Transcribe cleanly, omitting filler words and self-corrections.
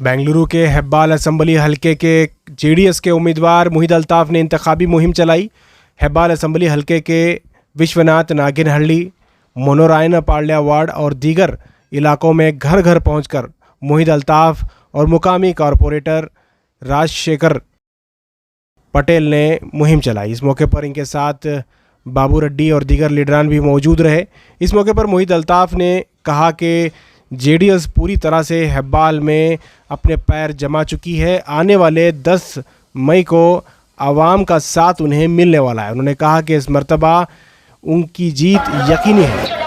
बेंगलुरु के हेब्बाल असम्बली हलके के जेडीएस के उम्मीदवार मोहित अल्ताफ ने इंतखाबी मुहिम चलाई। हेब्बाल असम्बली हलके के विश्वनाथ नागिनहल्ली, मोनोरायना पाल्या वार्ड और दीगर इलाकों में घर घर पहुंचकर मोहित अल्ताफ और मुकामी कॉरपोरेटर राजशेखर पटेल ने मुहिम चलाई। इस मौके पर इनके साथ बाबू रेड्डी और दीगर लीडरान भी मौजूद रहे। इस मौके पर मोहित अल्ताफ ने कहा कि जेडीएस पूरी तरह से हेब्बाल में अपने पैर जमा चुकी है। आने वाले 10 मई को आवाम का साथ उन्हें मिलने वाला है। उन्होंने कहा कि इस मर्तबा उनकी जीत यकीनी है।